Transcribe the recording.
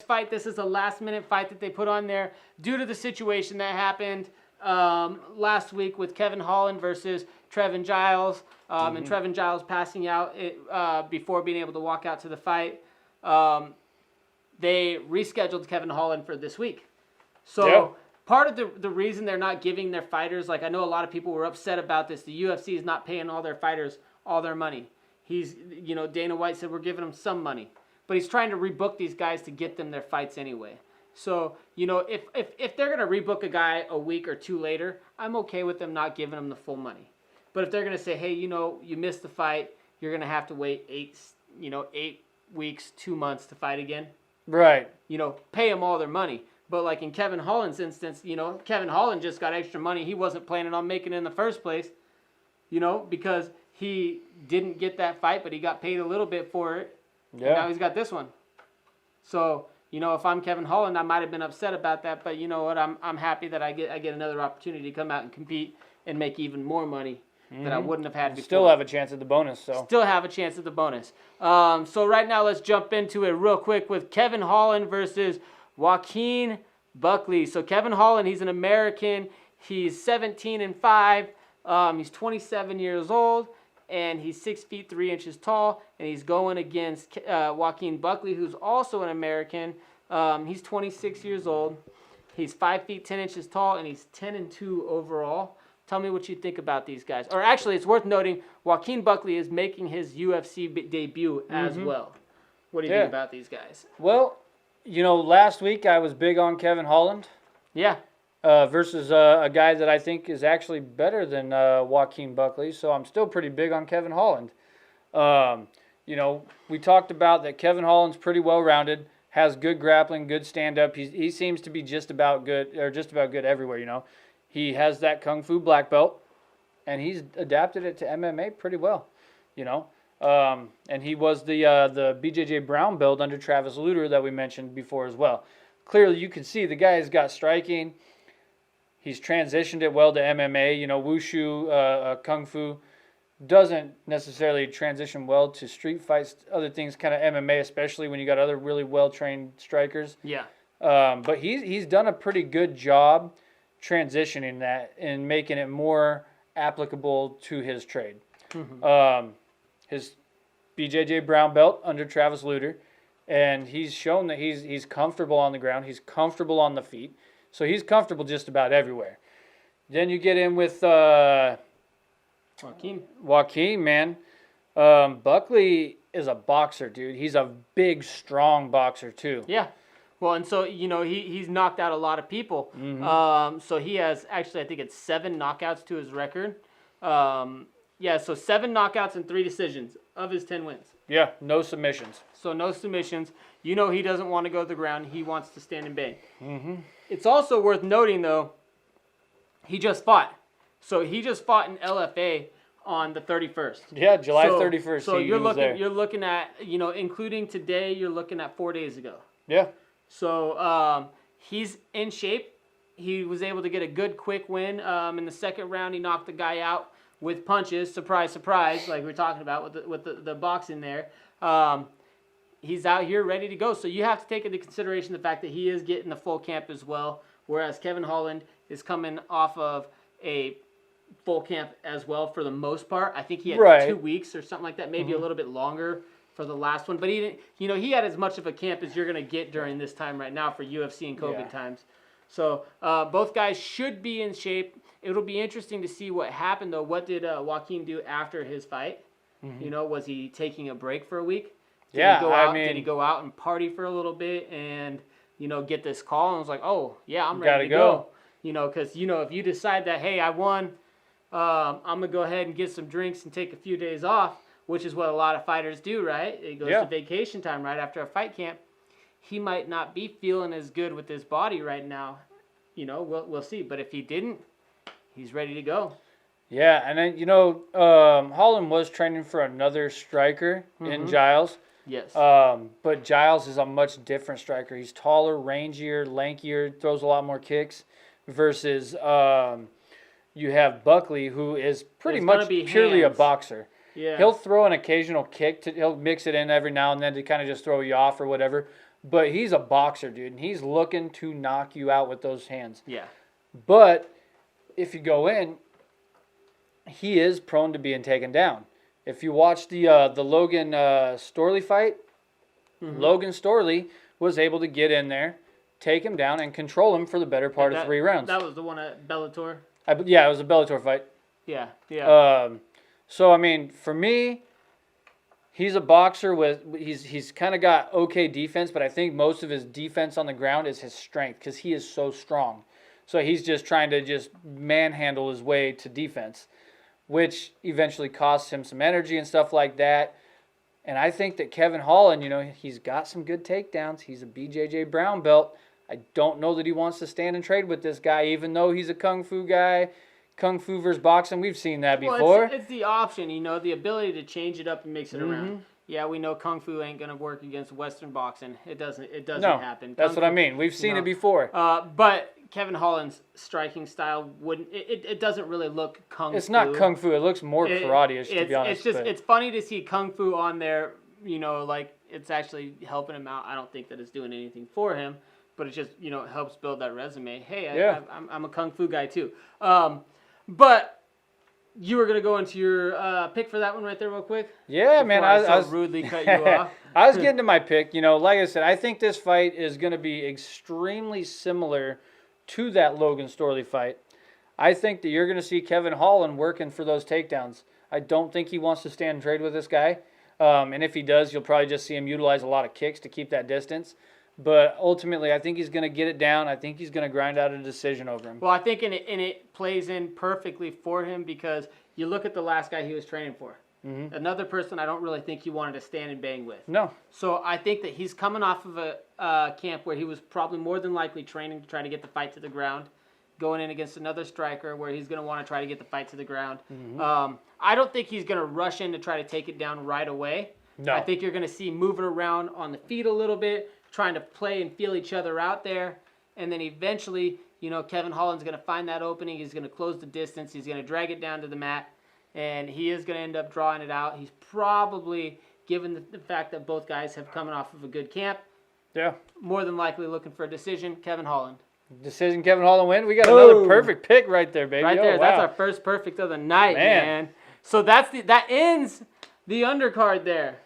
fight. This is a last-minute fight that they put on there due to the situation that happened last week with Kevin Holland versus Trevin Giles, and Trevin Giles passing out before being able to walk out to the fight. They rescheduled Kevin Holland for this week. So part of the reason they're not giving their fighters, like I know a lot of people were upset about this, the UFC is not paying all their fighters all their money. Dana White said we're giving them some money. But he's trying to rebook these guys to get them their fights anyway. So, if they're going to rebook a guy a week or two later, I'm okay with them not giving him the full money. But if they're going to say, hey, you missed the fight, you're going to have to wait 8 weeks, 2 months to fight again. Right. Pay them all their money. But like in Kevin Holland's instance, Kevin Holland just got extra money he wasn't planning on making in the first place, because he didn't get that fight, but he got paid a little bit for it. Yeah. And now he's got this one. So, if I'm Kevin Holland, I might have been upset about that, but you know what? I'm happy that I get another opportunity to come out and compete and make even more money that I wouldn't have had before. Still have a chance at the bonus, so. Still have a chance at the bonus. So right now, let's jump into it real quick with Kevin Holland versus Joaquin Buckley. So Kevin Holland, he's an American. He's 17-5. He's 27 years old. And he's 6 feet 3 inches tall, and he's going against Joaquin Buckley, who's also an American. He's 26 years old. He's 5 feet 10 inches tall, and he's 10-2 overall. Tell me what you think about these guys. Or actually, it's worth noting, Joaquin Buckley is making his UFC debut as well. What do you think about these guys? Well, last week I was big on Kevin Holland. Yeah. Versus a guy that I think is actually better than Joaquin Buckley, so I'm still pretty big on Kevin Holland. We talked about that Kevin Holland's pretty well-rounded, has good grappling, good stand-up. He seems to be just about good everywhere, He has that Kung Fu black belt, and he's adapted it to MMA pretty well, And he was the BJJ brown belt under Travis Lutter that we mentioned before as well. Clearly, you can see the guy's got striking. He's transitioned it well to MMA. Wushu, Kung Fu doesn't necessarily transition well to street fights, other things, kind of MMA, especially when you got other really well-trained strikers. Yeah. But he's done a pretty good job transitioning that and making it more applicable to his trade. His BJJ brown belt under Travis Lutter, and he's shown that he's comfortable on the ground. He's comfortable on the feet. So he's comfortable just about everywhere. Then you get in with Joaquin, man. Buckley is a boxer, dude. He's a big, strong boxer, too. Yeah. Well, and so, he's knocked out a lot of people. So he has, actually, I think it's 7 knockouts to his record. So 7 knockouts and 3 decisions of his 10 wins. Yeah, no submissions. So no submissions. He doesn't want to go to the ground. He wants to stand and bang. It's also worth noting, though, he just fought. So he just fought in LFA on the 31st. Yeah, July 31st. So you're looking at, including today, you're looking at 4 days ago. Yeah. So he's in shape. He was able to get a good, quick win. In the second round, he knocked the guy out with punches. Surprise, surprise, like we were talking about with the boxing there. He's out here ready to go. So you have to take into consideration the fact that he is getting the full camp as well, whereas Kevin Holland is coming off of a full camp as well for the most part. I think he had 2 weeks or something like that, maybe a little bit longer for the last one. But he didn't, he had as much of a camp as you're going to get during this time right now for UFC and COVID times. So both guys should be in shape. It'll be interesting to see what happened, though. What did Joaquin do after his fight? Was he taking a break for a week? Did he go out and party for a little bit and, get this call and was like, oh, yeah, I'm ready to go. Because, if you decide that, hey, I won, I'm going to go ahead and get some drinks and take a few days off, which is what a lot of fighters do, right? It goes to vacation time right after a fight camp. He might not be feeling as good with his body right now. We'll see. But if he didn't, he's ready to go. Yeah, and then, Holland was training for another striker in Giles. Yes. But Giles is a much different striker. He's taller, rangier, lankier, throws a lot more kicks versus you have Buckley, who is pretty much purely a boxer. Yeah. He'll throw an occasional kick. He'll mix it in every now and then to kind of just throw you off or whatever. But he's a boxer, dude, and he's looking to knock you out with those hands. Yeah. But if you go in, he is prone to being taken down. If you watch the Logan Storley fight, Logan Storley was able to get in there, take him down, and control him for the better part of 3 rounds. That was the one at Bellator? Yeah, it was a Bellator fight. Yeah, yeah. So, I mean, for me, he's a boxer he's kind of got okay defense, but I think most of his defense on the ground is his strength because he is so strong. So he's just trying to just manhandle his way to defense, which eventually costs him some energy and stuff like that. And I think that Kevin Holland, he's got some good takedowns. He's a BJJ brown belt. I don't know that he wants to stand and trade with this guy, even though he's a kung fu guy. Kung fu versus boxing, we've seen that before. Well, it's the option, the ability to change it up and mix it around. Yeah, we know kung fu ain't gonna work against Western boxing. It doesn't happen. That's what I mean. We've seen it before. But Kevin Holland's striking style it doesn't really look kung fu. It's not kung fu. It looks more karate-ish, to be honest. It's funny to see kung fu on there. Like it's actually helping him out. I don't think that it's doing anything for him, but it just helps build that resume. Hey, I'm a kung fu guy too. But you were going to go into your pick for that one right there real quick? Yeah, man. I was rudely cut you off. I was getting to my pick. Like I said, I think this fight is going to be extremely similar to that Logan Storley fight. I think that you're going to see Kevin Holland working for those takedowns. I don't think he wants to stand and trade with this guy. And if he does, you'll probably just see him utilize a lot of kicks to keep that distance. But ultimately, I think he's going to get it down. I think he's going to grind out a decision over him. Well, I think it plays in perfectly for him because you look at the last guy he was training for. Mm-hmm. Another person I don't really think he wanted to stand and bang with. No. So I think that he's coming off of a camp where he was probably more than likely training to try to get the fight to the ground, going in against another striker where he's going to want to try to get the fight to the ground. Mm-hmm. I don't think he's going to rush in to try to take it down right away. No. I think you're going to see moving around on the feet a little bit, trying to play and feel each other out there. And then eventually, Kevin Holland's going to find that opening. He's going to close the distance. He's going to drag it down to the mat. And he is going to end up drawing it out. He's probably, given the fact that both guys have come off of a good camp, more than likely looking for a decision. Kevin Holland. Decision, Kevin Holland win. We got another perfect pick right there, baby. Right there. Wow. That's our first perfect of the night, man. So that ends the undercard there.